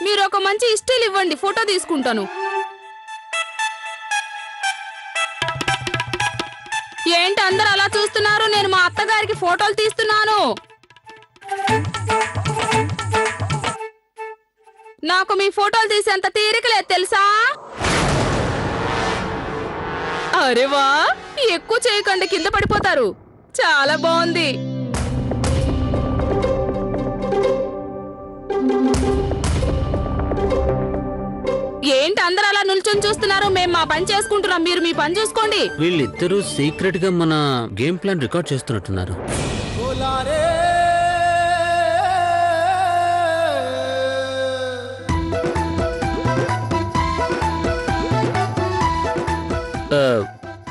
మీరు ఒక మంచి స్టిల్ ఇవ్వండి, ఫోటో తీసుకుంటాను. ఏంటి అందరు అలా చూస్తున్నారు? నేను మా అత్తగారికి ఫోటోలు తీస్తున్నాను. నాకు మీ ఫోటోలు తీసేంత తీరికలేదు తెలుసా? అరే వా, ఎక్కువ చేయకండి, కింద పడిపోతారు. చాలా బాగుంది. ఏంటి అందరు అలా నిల్చొని చూస్తున్నారు? మేము మా పని చేసుకుంటున్నాం, మీరు మీ పని చూసుకోండి. వీళ్ళిద్దరూ సీక్రెట్ గా మన గేమ్ ప్లాన్ రికార్డ్ చేస్తున్నట్టున్నారు.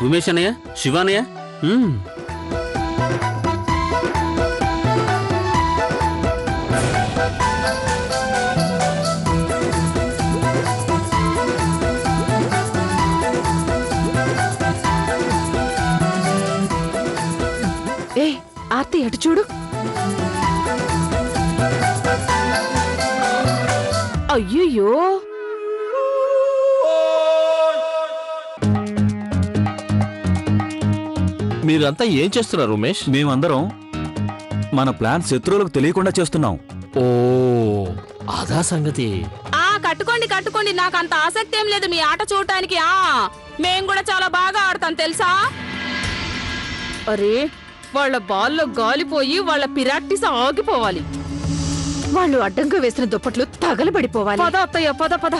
ఉమేష్ అన్నయ్య, శివానయ్య, ఆర్తి అటు చూడు. అయ్యో, మీరంతా ఏం చేస్తున్నారు ఉమేష్? మేమందరం మన ప్లాన్ శత్రువులకు తెలియకుండా చేస్తున్నాం. ఓ అదా సంగతి. కట్టుకోండి కట్టుకోండి, నాకు అంత ఆసక్తి ఏం లేదు మీ ఆట చూడటానికి. మేం కూడా చాలా బాగా ఆడతాం తెలుసా. అరే, వాళ్ళ బాల్లో గాలిపోయి వాళ్ళ ప్రాక్టీస్ ఆగిపోవాలి. వాళ్ళు అడ్డంగా వేసిన దుప్పట్లు తగలబడిపోవాలి. పద అత్తయ్య, పద పద.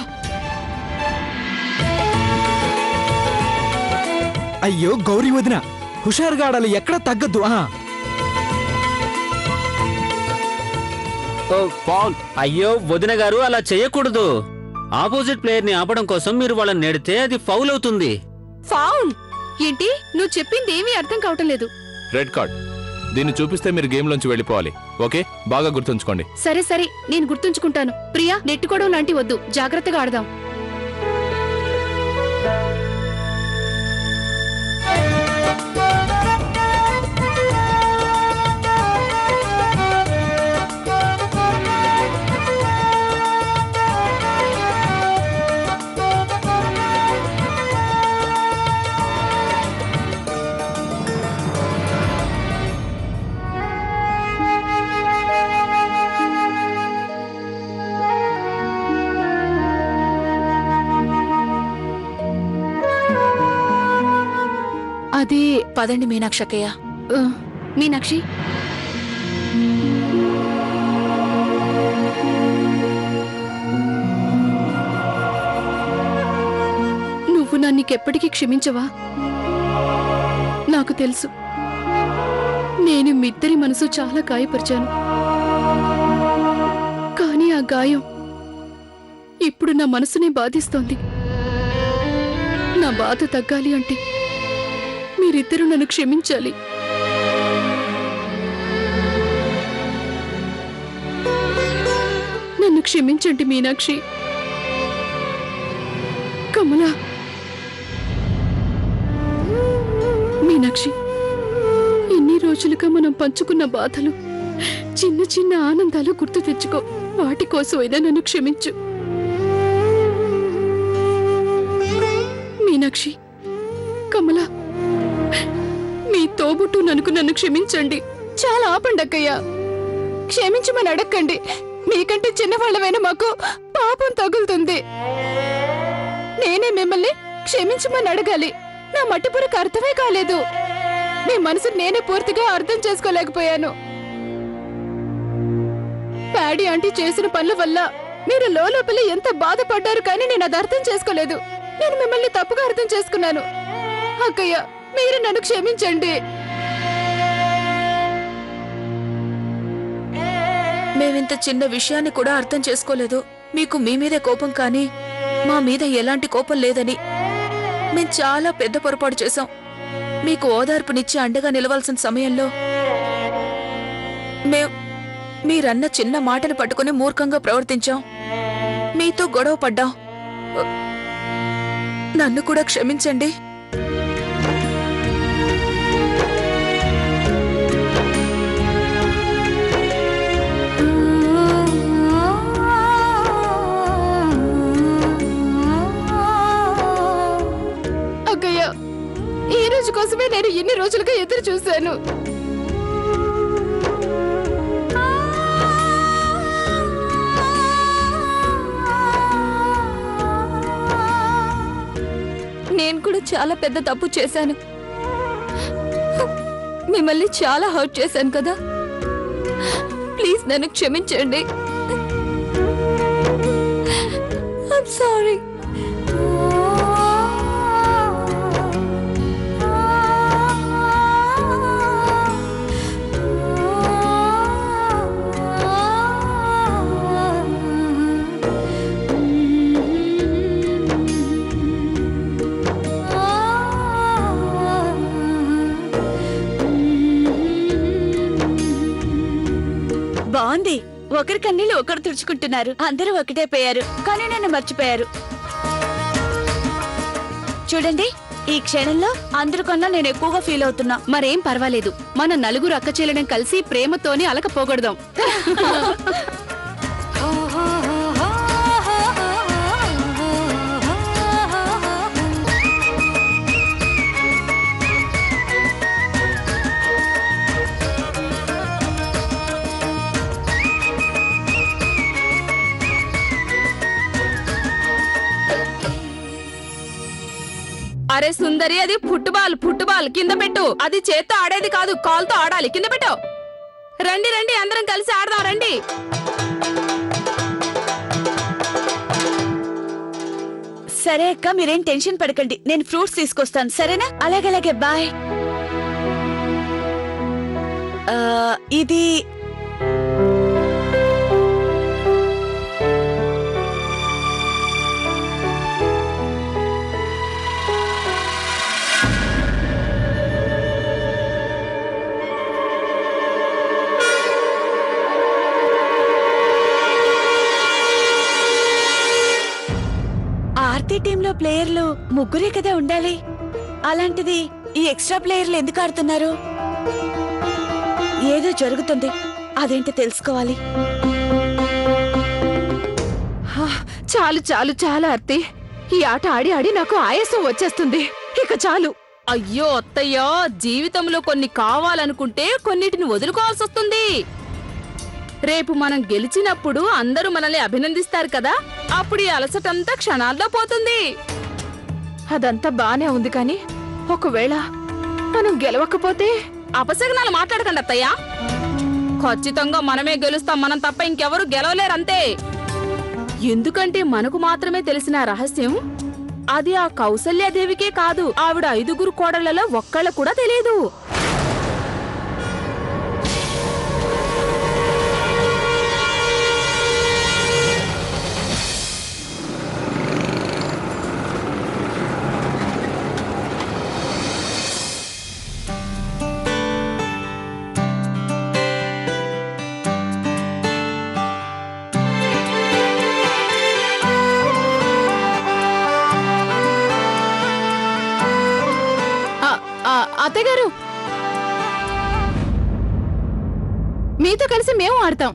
అయ్యో గౌరీ వదిన, హుషారుగా ఆడాలి, ఎక్కడ తగ్గద్దు. పాల్, అయ్యో వదిన గారు, అలా చేయకూడదు. ఆపోజిట్ ప్లేయర్ ని ఆపడం కోసం మీరు వాళ్ళని నెడితే అది ఫౌల్ అవుతుంది. ఫౌల్ ఏంటి? నువ్వు చెప్పింది ఏమీ అర్థం కావటం లేదు. Red card. దీన్ని చూపిస్తే మీరు గేమ్ లోంచి వెళ్ళిపోవాలి. ఓకే, బాగా గుర్తుంచుకోండి. సరే సరే, నేను గుర్తుంచుకుంటాను. ప్రియా, నెట్టుకోవడం లాంటి వద్దు, జాగ్రత్తగా ఆడదాం. అది పదండి మీనాక్షి అక్కయ్య. మీనాక్షి, నువ్వు నన్నికెప్పటికీ క్షమించవా? నాకు తెలుసు, నేను మీ ఇద్దరి మనసు చాలా గాయపరిచాను. కానీ ఆ గాయం ఇప్పుడు నా మనసుని బాధిస్తోంది. నా బాధ తగ్గాలి అంటే మీరిద్దరూ నన్ను క్షమించాలి. నన్ను క్షమించండి మీనాక్షి. కమలా, మీనాక్షి, ఎన్ని రోజులుగా మనం పంచుకున్న బాధలు, చిన్న చిన్న ఆనందాలు గుర్తు తెచ్చుకో. వాటి కోసమైనా నన్ను క్షమించు మీనాక్షి. కమలా, మీ తోబుట్టు నన్ను క్షమించండి. చాలా ఆపండి అక్కయ్య, క్షమించమని అడక్కండి. మీకంటే చిన్నవాళ్ళమైన మాకు పాపం తగులుతుంది. నేనే మిమ్మల్ని క్షమించమని అడగాలి. నా మట్టిపురకు అర్థమే కాలేదు. మీ మనసు నేనే పూర్తిగా అర్థం చేసుకోలేకపోయాను. ప్యాడీ ఆంటీ చేసిన పనుల వల్ల మీరు లోపల ఎంత బాధపడ్డారు, కానీ నేను అది అర్థం చేసుకోలేదు. నేను మిమ్మల్ని తప్పుగా అర్థం చేసుకున్నాను. అక్కయ్య, మీరు నన్ను క్షమించండి. మేమింత చిన్న విషయాన్ని కూడా అర్థం చేసుకోలేదు. మీకు మీ మీదే కోపం, కానీ మా మీద ఎలాంటి కోపం లేదని. మేం చాలా పెద్ద పొరపాటు చేశాం. మీకు ఓదార్పునిచ్చి అండగా నిలవాల్సిన సమయంలో మీరన్న చిన్న మాటను పట్టుకుని మూర్ఖంగా ప్రవర్తించాం. మీతో గొడవ పడ్డాం. నన్ను కూడా క్షమించండి. రోజులుగా ఎదురు చూశాను. నేను కూడా చాలా పెద్ద తప్పు చేశాను. మిమ్మల్ని చాలా హర్ట్ చేశాను కదా. ప్లీజ్ నన్ను క్షమించండి. I'm sorry. బాగుంది. ఒకరి కన్నీళ్ళు ఒకరు తుడుచుకుంటున్నారు. అందరూ ఒకటే పోయారు, కానీ నన్ను మర్చిపోయారు. చూడండి, ఈ క్షణంలో అందరికన్నా నేను ఎక్కువగా ఫీల్ అవుతున్నా. మరేం పర్వాలేదు, మన నలుగురు అక్క చెల్లెడం కలిసి ప్రేమతోని అలకపోగొడదాం. అరే సుందరి, అది ఫుట్బాల్ కింద పెట్టు. అది చేత్తో ఆడేది కాదు, కాల్తో ఆడాలి. కింద పెట్టు. రండి రండి, అందరం కలిసి ఆడదాం రండి. సరే అక్క, మీరేం టెన్షన్ పడకండి. నేను ఫ్రూట్స్ తీసుకొస్తాను, సరేనా? అలాగే బాయ్. ఇది ఆర్తి టీంలో ప్లేయర్లు ముగ్గురే కదా ఉండాలి. అలాంటిది ఈ ఎక్స్ట్రా ప్లేయర్లు ఎందుకు ఆడుతున్నారు? ఏదో జరుగుతుంది, అదేంటో తెలుసుకోవాలి. చాలు చాలు చాలా అర్తి, ఈ ఆట ఆడి ఆడి నాకు ఆయాసం వచ్చేస్తుంది. ఇక చాలు. అయ్యో అత్తయ్యో, జీవితంలో కొన్ని కావాలనుకుంటే కొన్నిటిని వదులుకోవాల్సి వస్తుంది. రేపు మనం గెలిచినప్పుడు అందరూ మనల్ని అభినందిస్తారు కదా, అప్పుడు ఈ అలసటంతా క్షణాల్లో పోతుంది. అదంతా బానే ఉంది, కానీ ఒకవేళ మనం గెలవకపోతే? అపశకునాలు మాట్లాడకండి అత్తయ్య. ఖచ్చితంగా మనమే గెలుస్తాం, మనం తప్ప ఇంకెవరు గెలవలేరంతే. ఎందుకంటే మనకు మాత్రమే తెలిసిన రహస్యం అది ఆ కౌసల్యాదేవికే కాదు, ఆవిడ 5గురు కోడళ్లలో ఒక్కళ్ళ కూడా తెలియదు. అత్తగారు, మీతో కలిసి మేము ఆడతాం.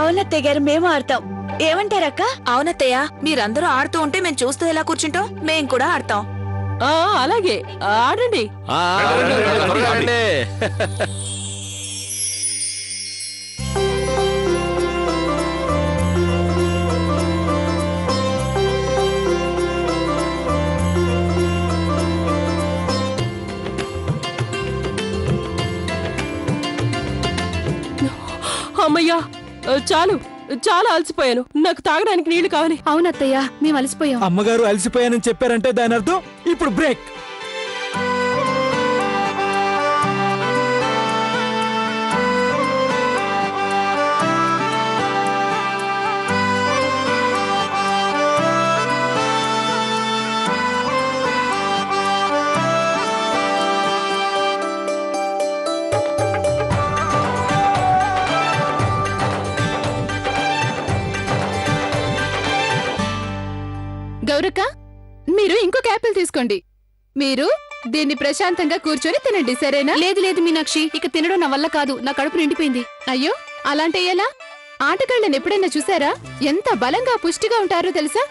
అవునత్తయ్య గారు, మేము ఆడతాం. ఏమంటారక్క? అవునత్తయ్య, మీరందరూ ఆడుతూ ఉంటే మేము చూస్తూ ఎలా కూర్చుంటాం? మేం కూడా ఆడతాం. అలాగే ఆడండి. అమ్మయ్యా, చాలు, చాలా అలసిపోయాను. నాకు తాగడానికి నీళ్లు కావాలి. అవునత్తయ్య, మేము అలసిపోయాం. అమ్మగారు అలసిపోయానని చెప్పారంటే దాని అర్థం ఇప్పుడు బ్రేక్. గౌరక్క, మీరు ఇంకొక యాపిల్ తీసుకోండి. మీరు దీన్ని ప్రశాంతంగా కూర్చొని తినండి, సరేనా? లేదు లేదు మీనాక్షి, ఇక తినడం నా వల్ల కాదు, నా కడుపు నిండిపోయింది. అయ్యో, అలాంటి ఎలా? ఆటగాళ్ళని ఎప్పుడైనా చూసారా? ఎంత బలంగా పుష్టిగా ఉంటారో తెలుసా?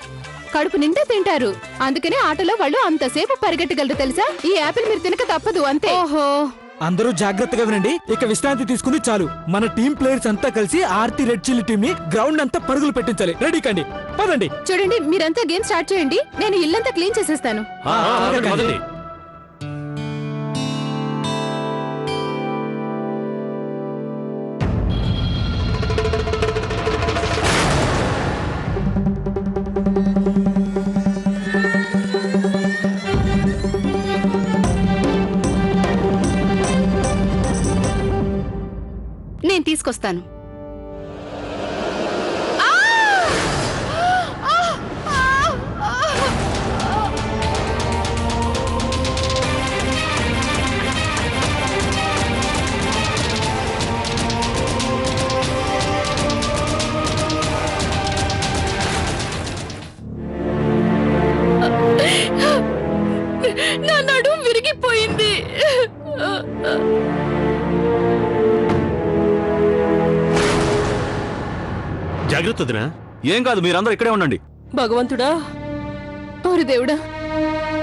కడుపు నిండా తింటారు. అందుకనే ఆటలో వాళ్ళు అంతసేపు పరిగెట్టగలరు తెలుసా? ఈ యాపిల్ మీరు తినక తప్పదు అంతే. ఓహో, అందరూ జాగ్రత్తగా వినండి. ఇక విశ్రాంతి తీసుకుని చాలు. మన టీం ప్లేయర్స్ అంతా కలిసి ఆర్తి రెడ్ చిల్లీ టీం ని గ్రౌండ్ అంతా పరుగులు పెట్టించాలి. రెడీ కండి, పదండి. చూడండి మీరంతా గేమ్ స్టార్ట్ చేయండి. నేను ఇల్లంతా క్లీన్ చేసేస్తాను. పదండి. నేను తీసుకొస్తాను. నా నడుం విరిగిపోయింది. జాగ్రత్త వదినా. ఏం కాదు, మీరందరూ ఇక్కడే ఉండండి. భగవంతుడా, ఓరి దేవుడా,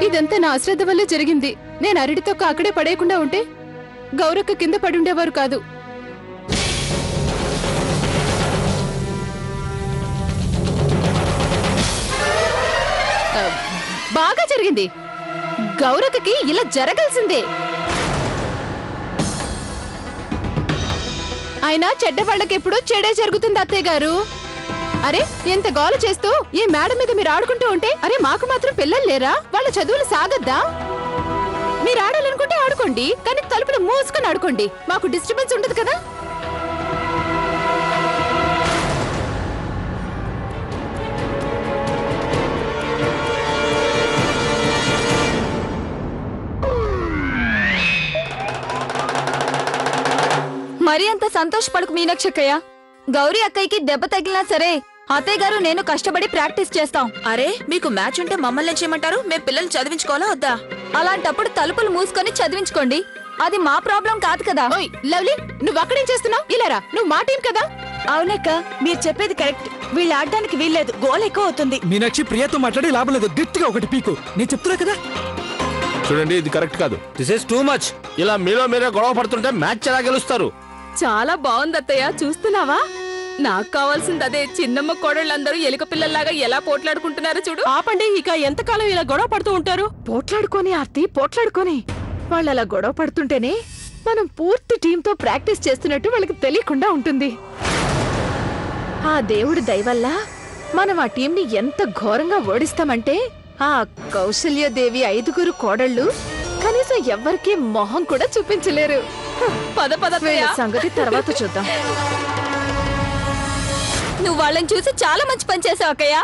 ఇదంతా నా అశ్రద్ధ వల్లే జరిగింది. నేను అరటితో అక్కడే పడేయకుండా ఉంటే గౌరక్క కింద పడుండేవారు కాదు. బాగా జరిగింది. గౌరక్కకి ఇలా జరగాల్సిందే. అయినా చెడ్డ వాళ్ళకెప్పుడు చెడే జరుగుతుంది అత్తయ్య గారు. అరే, ఎంత గోల చేస్తూ ఈ మేడ మీద మీరు ఆడుకుంటూ ఉంటే, అరే మాకు మాత్రం పిల్లలు లేరా? వాళ్ళ చదువులు సాగద్దా? మీరు ఆడాలనుకుంటే ఆడుకోండి, కానీ తలుపులు మూసుకొని ఆడుకోండి. మాకు డిస్టర్బెన్స్ ఉండదు కదా. మరి అంత సంతోషపడకు మీనాక్షక్కయ్య. గౌరీ అక్కయ్యకి దెబ్బ తగిలినా సరే అత్తయ్య గారు నేను కష్టపడి ప్రాక్టీస్ చేస్తాం. అరే, మీకు మ్యాచ్ ఉంటే మమ్మల్ని చేయమంటారు? మేము పిల్లలు చదివించుకోవాలా వద్దా? అలాంటప్పుడు తలుపులు మూసుకొని చదివించుకోండి. అది మా ప్రాబ్లం కాదు కదా. ఓయ్ లవ్లీ, నువ్వు అక్కడేం చేస్తున్నావు? ఇలారా, నువ్వు మా టీం కదా. అవునక్క, మీరు చెప్పేది కరెక్ట్. వీళ్ళు ఆడడానికి వీల్లేదు, గోల్ ఎక్కువ అవుతుంది. మీనాక్షి, ప్రియతో మాట్లాడి లాభం లేదు. గట్టిగా ఒకటి పీకు. నేను చెప్తున్నా కదా. చూడండి, ఇది కరెక్ట్ కాదు. This is too much. ఇలా మీలో మీరే గొడవ పడుతుంటే మ్యాచ్ ఎలా గెలుస్తారు? చాలా బాగుంది అత్తయ్య, చూస్తున్నావా? నాకు కావాల్సింది అదే. చిన్నమ్మ కోడళ్ళందరూ ఎలుక పిల్లల్లాగా ఎలా పోట్లాడుకుంటున్నారో చూడు. ఆపండి. ఇక ఎంతకాలం ఇలా గొడవ పడుతూ ఉంటారు? పోట్లాడుకొని ఆర్తి, పోట్లాడుకొని. వాళ్ళు అలా గొడవ పడుతుంటేనే మనం పూర్తి టీంతో ప్రాక్టీస్ చేస్తున్నట్టు వాళ్ళకి తెలియకుండా ఉంటుంది. ఆ దేవుడి దయవల్ల మనం ఆ టీంని ఎంత ఘోరంగా ఓడిస్తామంటే, ఆ కౌశల్యదేవి 5 కోడళ్ళు కనీసం ఎవ్వరికీ మొహం కూడా చూపించలేరు. పద పద వీళ్ళ సంగతి తర్వాత చూద్దాం. నువ్వు వాళ్ళని చూసి చాలా మంచి పని చేసావు అక్కయ్య.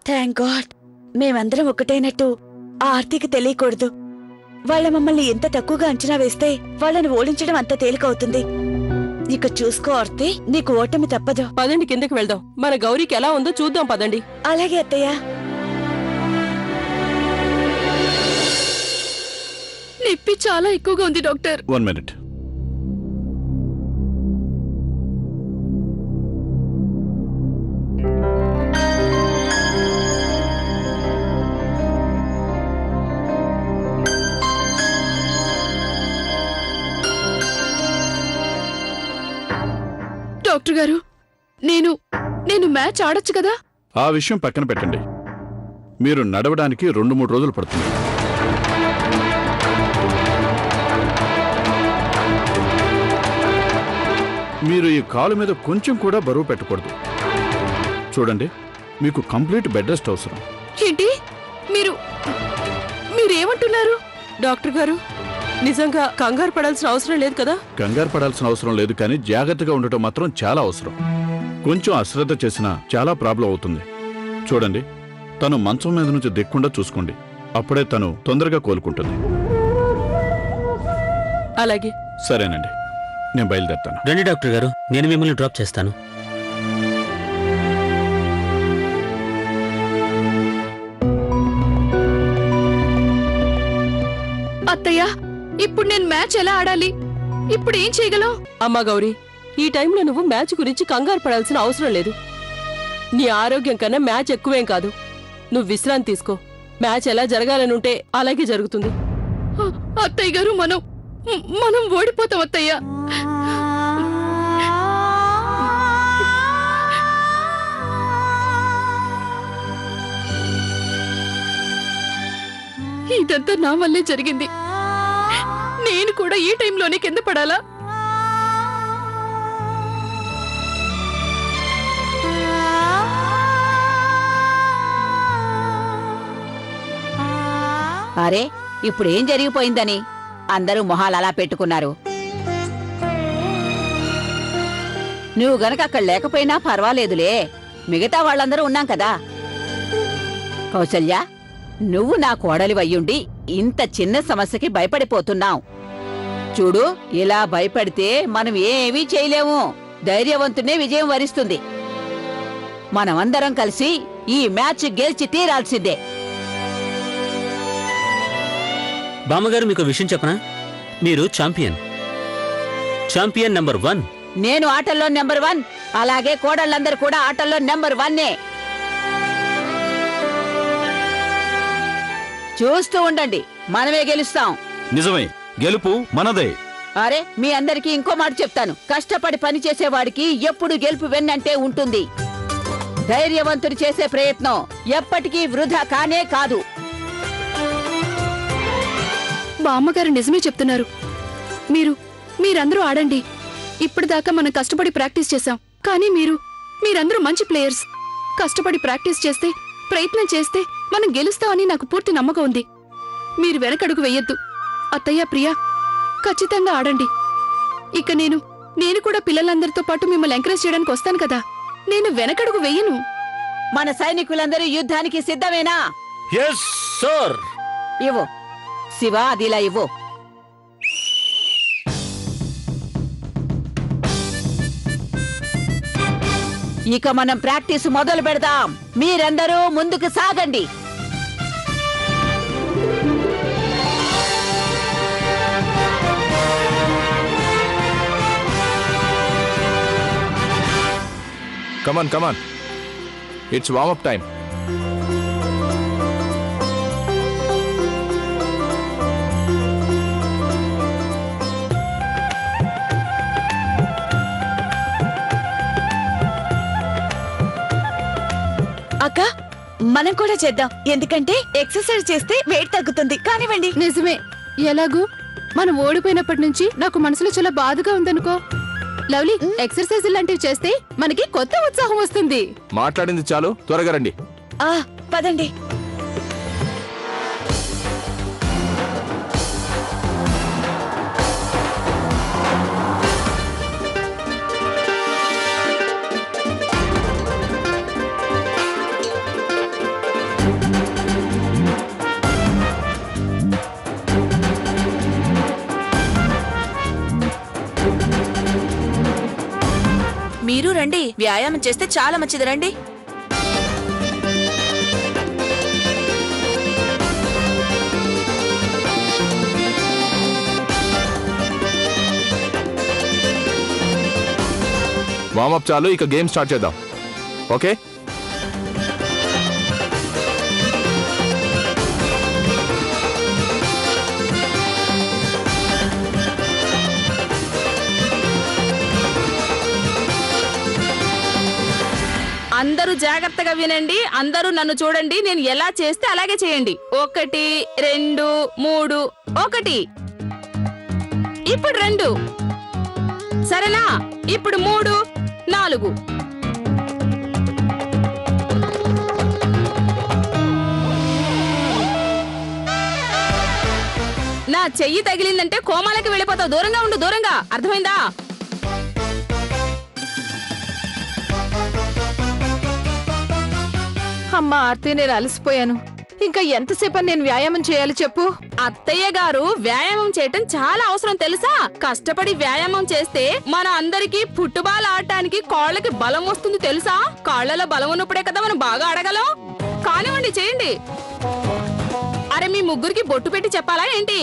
థ్యాంక్ గాడ్, మేమందరం ఒకటైనట్టు ఆ ఆర్తికి తెలియకూడదు. వాళ్ళ మమ్మల్ని ఎంత తక్కువగా అంచనా వేస్తే వాళ్ళని ఓడించడం అంత తేలికవుతుంది. ఇక చూసుకో ఆర్తి, నీకు ఓటమి తప్పదు. పదండి, కిందకి వెళ్దాం. మన గౌరీకి ఎలా ఉందో చూద్దాం, పదండి. అలాగే అత్తయ్య. నొప్పి చాలా ఎక్కువగా ఉంది డాక్టర్. 1 minute. డాక్టర్ గారు, నేను మ్యాచ్ ఆడొచ్చు కదా? ఆ విషయం పక్కన పెట్టండి. మీరు నడవడానికి 2-3 రోజులు పడుతుంది. మీరు ఈ కాలు మీద కొంచెం కూడా బరువు పెట్టకూడదు. చూడండి, మీకు కంప్లీట్ బెడ్ రెస్ట్ అవసరం. ఏంటి మీరేమంటున్నారు? డాక్టర్ గారు, నిజంగా కంగారు పడాల్సిన అవసరం లేదు కదా? కంగారు పడాల్సిన అవసరం లేదు, కానీ జాగ్రత్తగా ఉండటం మాత్రం చాలా అవసరం. కొంచెం అశ్రద్ధ చేసినా చాలా ప్రాబ్లం అవుతుంది. చూడండి, తను మంచం మీద నుంచి దిక్కుండా చూసుకోండి. అప్పుడే తను తొందరగా కోలుకుంటుంది. అలాగే. సరేనండి, నేను బయలుదేరుతాను. రండి డాక్టర్ గారు, నేను మిమ్మల్ని డ్రాప్ చేస్తాను. అత్తయ్య, ఇప్పుడు నేను మ్యాచ్ ఎలా ఆడాలి? ఇప్పుడు ఏం చేయగలం? అమ్మా గౌరీ, ఈ టైంలో నువ్వు మ్యాచ్ గురించి కంగారు పడాల్సిన అవసరం లేదు. నీ ఆరోగ్యం కన్నా మ్యాచ్ ఎక్కువేం కాదు. నువ్వు విశ్రాంతి తీసుకో. మ్యాచ్ ఎలా జరగాలనుంటే అలాగే జరుగుతుంది. అత్తయ్య గారు మనం ఓడిపోతాం అత్తయ్య. ఇదంతా నా వల్లే జరిగింది. నేను కూడా ఈ టైంలోనే కింద పడాలా? అరే ఇప్పుడేం జరిగిపోయిందని అందరూ మొహాలు అలా పెట్టుకున్నారు. నువ్వు గనక అక్కడ లేకపోయినా పర్వాలేదులే, మిగతా వాళ్ళందరూ ఉన్నాం కదా. కౌసల్య, నువ్వు నా కోడలివయ్యుండి ఇంత చిన్న సమస్యకి భయపడిపోతున్నావు. చూడు, ఇలా భయపడితే మనం ఏమీ చేయలేము. ధైర్యవంతునే విజయం వరిస్తుంది. మనమందరం కలిసి ఈ మ్యాచ్ గెలిచి తీరాల్సిందే. బామ్మగారు, మీకు విషయం చెప్పనా? మీరు ఛాంపియన్ నెంబర్ 1. నేను ఆటల్లో నెంబర్ 1, అలాగే కోడళ్ళందరూ కూడా ఆటల్లో నెంబర్ 1. చూస్తూ ఉండండి, మనమే గెలుస్తాం. నిజమే, గెలుపు మనదే. అరే, మీ అందరికీ ఇంకో మాట చెప్తాను. కష్టపడి పని చేసేవాడికి ఎప్పుడు గెలుపు వెన్నంటే ఉంటుంది. ధైర్యవంతుడు చేసే ప్రయత్నం ఎప్పటికీ వృధా కానే కాదు. బామ్మగారు నిజమే చెప్తున్నారు. మీరందరూ ఆడండి. ఇప్పటిదాకా మనం కష్టపడి ప్రాక్టీస్ చేశాం, కానీ మీరందరూ మంచి ప్లేయర్స్. కష్టపడి ప్రాక్టీస్ చేస్తే, ప్రయత్నం చేస్తే మనం గెలుస్తామని నాకు పూర్తి నమ్మకం ఉంది. మీరు వెనకడుగు వెయ్యొద్దు. అత్తయ్య, ప్రియా, ఖచ్చితంగా ఆడండి. ఇక నేను కూడా పిల్లలందరితో పాటు మిమ్మల్ని ఎంకరేజ్ చేయడానికి వస్తాను కదా. నేను వెనకడుగు వెయ్యను. మన సైనికులందరూ యుద్ధానికి సిద్ధమేనా? yes sir. ఇవ్వు శివ, అదిలా ఇవ్వు. ఇక మనం ప్రాక్టీస్ మొదలు పెడదాం. మీరందరూ ముందుకు సాగండి. కమాన్, ఇట్స్ వార్మ్ అప్ టైం. అక్క, మనం కూడా చేద్దాం. ఎందుకంటే ఎక్సర్సైజ్ చేస్తే వెయిట్ తగ్గుతుంది. కానివ్వండి. నిజమే. ఎలాగూ మనం ఓడిపోయినప్పటి నుంచి నాకు మనసులో చాలా బాధగా ఉందనుకో. లవ్లీ, ఎక్సర్సైజ్ లాంటివి చేస్తే మనకి కొత్త ఉత్సాహం వస్తుంది. మాట్లాడింది చాలు, త్వరగా రండి. పదండి. మీరు రండి, వ్యాయామం చేస్తే చాలా మంచిది. రండి. వార్మ్ అప్ చాలు, ఇక గేమ్ స్టార్ట్ చేద్దాం. ఓకే, అందరూ జాగ్రత్తగా వినండి. అందరూ నన్ను చూడండి. నేను ఎలా చేస్తే అలాగే చేయండి. 1 2 3. 1. ఇప్పుడు 2. సరేనా? ఇప్పుడు 3 4. నా చెయ్యి తగిలిందంటే కోమాలకి వెళ్ళిపోతావు. దూరంగా ఉండు, దూరంగా. అర్థమైందా? అమ్మా ఆర్తి, నేను అలసిపోయాను. ఇంకా ఎంతసేపు నేను వ్యాయామం చేయాలి చెప్పు? అత్తయ్య గారు, వ్యాయామం చేయటం చాలా అవసరం తెలుసా? కష్టపడి వ్యాయామం చేస్తే మన అందరికీ ఫుట్బాల్ ఆడటానికి కాళ్ళకి బలం వస్తుంది తెలుసా? కాళ్లలో బలం ఉన్నప్పుడే కదా మనం బాగా ఆడగలం. కానివ్వండి, చేయండి. అరే, మీ ముగ్గురికి బొట్టు పెట్టి చెప్పాలా ఏంటి?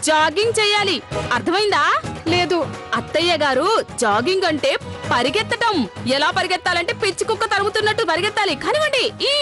జాగింగ్ చెయ్యాలి, అర్థమైందా? లేదు. అత్తయ్య గారు జాగింగ్ అంటే పరిగెత్తటం. ఎలా పరిగెత్తాలంటే పిచ్చి కుక్క తరుగుతున్నట్టు పరిగెత్తాలి. కానివ్వండి. ఈ